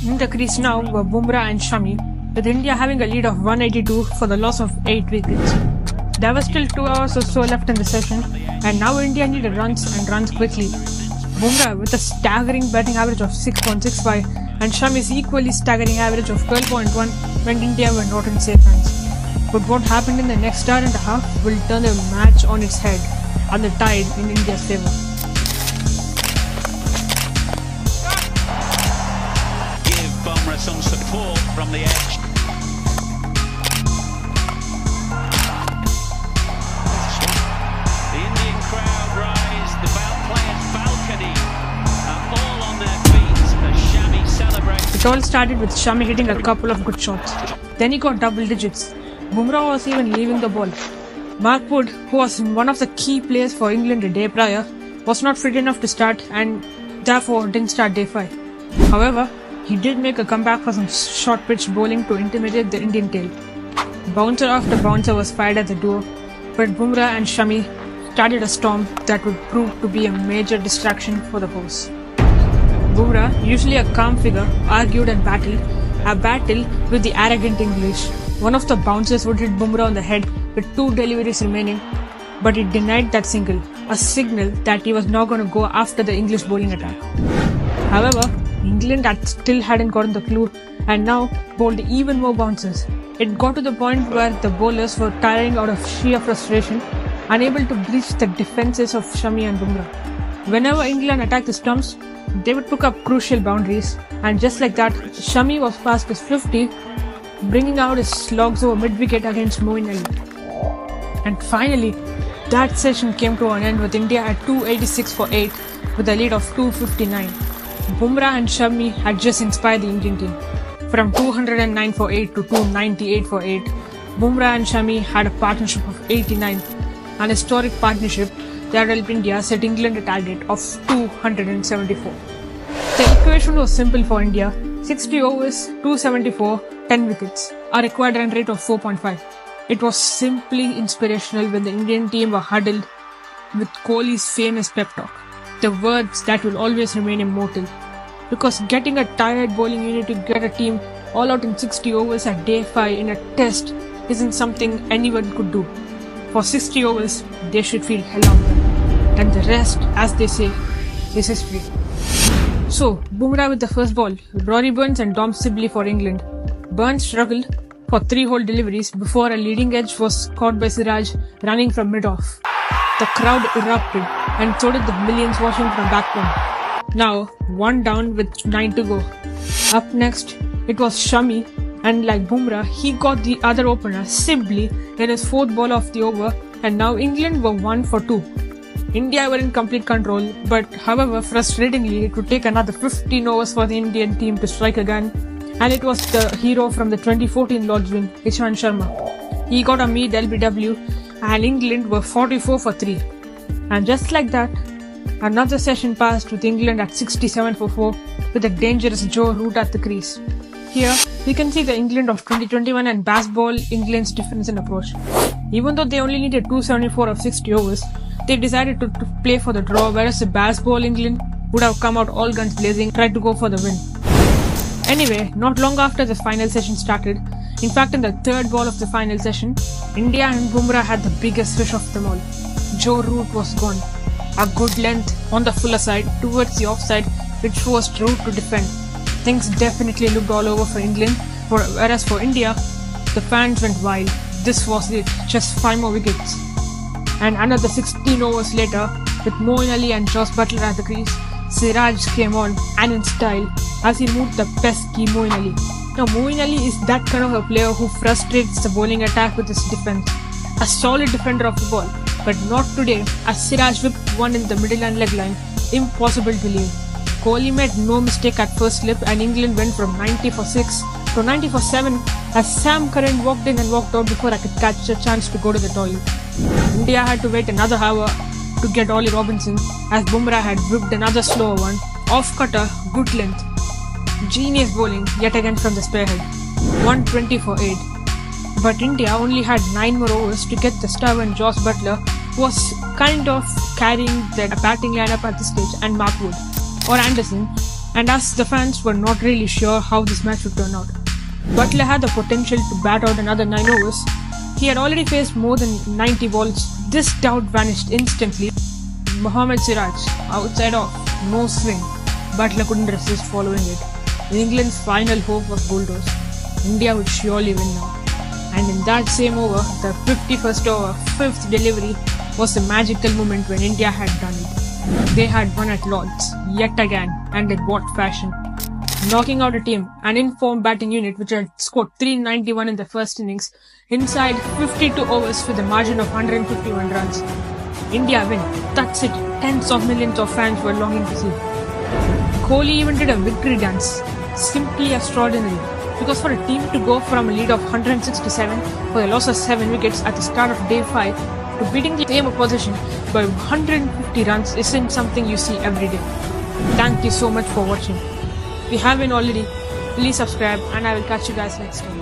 In the crease now were Bumrah and Shami, with India having a lead of 182 for the loss of 8 wickets. There were still 2 hours or so left in the session, and now India needed runs and runs quickly. Bumrah with a staggering batting average of 6.65 and Shami's equally staggering average of 12.1 meant India were not in safe hands. But what happened in the next hour and a half will turn the match on its head and the tide in India's favour. Give Bumrah some support from the edge. The Indian crowd rise, the players' balcony are all on their feet as Shami celebrates. It all started with Shami hitting a couple of good shots. Then he got double digits. Bumrah was even leaving the ball. Mark Wood, who was one of the key players for England a day prior, was not fit enough to start and therefore didn't start day 5. However, he did make a comeback for some short pitch bowling to intimidate the Indian tail. Bouncer after bouncer was fired at the duo, but Bumrah and Shami started a storm that would prove to be a major distraction for the hosts. Bumrah, usually a calm figure, argued and battled, a battle with the arrogant English. One of the bouncers would hit Bumrah on the head with 2 deliveries remaining, but he denied that single, a signal that he was not going to go after the English bowling attack. However, England still hadn't gotten the clue and now bowled even more bouncers. It got to the point where the bowlers were tiring out of sheer frustration, unable to breach the defences of Shami and Bumrah. Whenever England attacked the stumps, they would pick up crucial boundaries, and just like that, Shami was past his 50, bringing out his slogs over mid-wicket against Moeen Ali. And finally, that session came to an end with India at 286 for 8 with a lead of 259. Bumrah and Shami had just inspired the Indian team. From 209 for 8 to 298 for 8, Bumrah and Shami had a partnership of 89, an historic partnership that helped India set England a target of 274. The equation was simple for India: 60 overs, 274, 10 wickets, a required run rate of 4.5. It was simply inspirational when the Indian team were huddled with Kohli's famous pep talk, the words that will always remain immortal. Because getting a tired bowling unit to get a team all out in 60 overs at day 5 in a test isn't something anyone could do. For 60 overs, they should feel hell out there. And the rest, as they say, is history. So, Bumrah with the first ball, Rory Burns and Dom Sibley for England. Burns struggled for 3 whole deliveries before a leading edge was caught by Siraj running from mid-off. The crowd erupted, and so did the millions watching from back home. Now, 1 down with 9 to go. Up next, it was Shami, and like Bumrah, he got the other opener, Sibley, in his 4th ball of the over, and now England were 1 for 2. India were in complete control, but however, frustratingly, it would take another 15 overs for the Indian team to strike again, and it was the hero from the 2014 Lord's win, Ishant Sharma. He got a mid LBW, and England were 44 for 3. And just like that, another session passed with England at 67 for 4 with a dangerous Joe Root at the crease. Here, we can see the England of 2021 and Bazball England's difference in approach. Even though they only needed 274 of 60 overs, they decided to play for the draw, whereas the Bazball England would have come out all guns blazing, tried to go for the win. Anyway, not long after the final session started, in fact in the 3rd ball of the final session, India and Bumrah had the biggest fish of them all. Joe Root was gone. A good length on the fuller side towards the offside, which forced Root to defend. Things definitely looked all over for England, whereas for India, the fans went wild. This was it, just 5 more wickets. And another 16 overs later, with Moeen Ali and Jos Buttler at the crease, Siraj came on, and in style, as he moved the pesky Moeen Ali. Now Moeen Ali is that kind of a player who frustrates the bowling attack with his defense. A solid defender of the ball, but not today, as Siraj whipped one in the middle and leg line, impossible to leave. Kohli made no mistake at first slip, and England went from 90 for 6 to 90 for 7 as Sam Curran walked in and walked out before I could catch a chance to go to the toilet. India had to wait another hour to get Ollie Robinson as Bumrah had whipped another slower one, off cutter, good length. Genius bowling yet again from the spearhead, 120 for 8. But India only had 9 more overs to get the star when Jos Buttler was kind of carrying the batting lineup at this stage, and Mark Wood or Anderson and us, the fans, were not really sure how this match would turn out. Butler had the potential to bat out another 9 overs. He had already faced more than 90 balls. This doubt vanished instantly. Mohammad Siraj, outside off, no swing. Butler couldn't resist following it. England's final hope was bulldozed. India would surely win now. And in that same over, the 51st over, 5th delivery, was the magical moment when India had done it. They had won at Lord's, yet again, and in what fashion. Knocking out a team, an informed batting unit which had scored 391 in the first innings, inside 52 overs with a margin of 151 runs. India win, that's it, tens of millions of fans were longing to see. Kohli even did a victory dance, simply extraordinary, because for a team to go from a lead of 167 for a loss of 7 wickets at the start of day 5 to beating the same opposition by 150 runs isn't something you see every day. Thank you so much for watching. If you haven't already, please subscribe and I will catch you guys next time.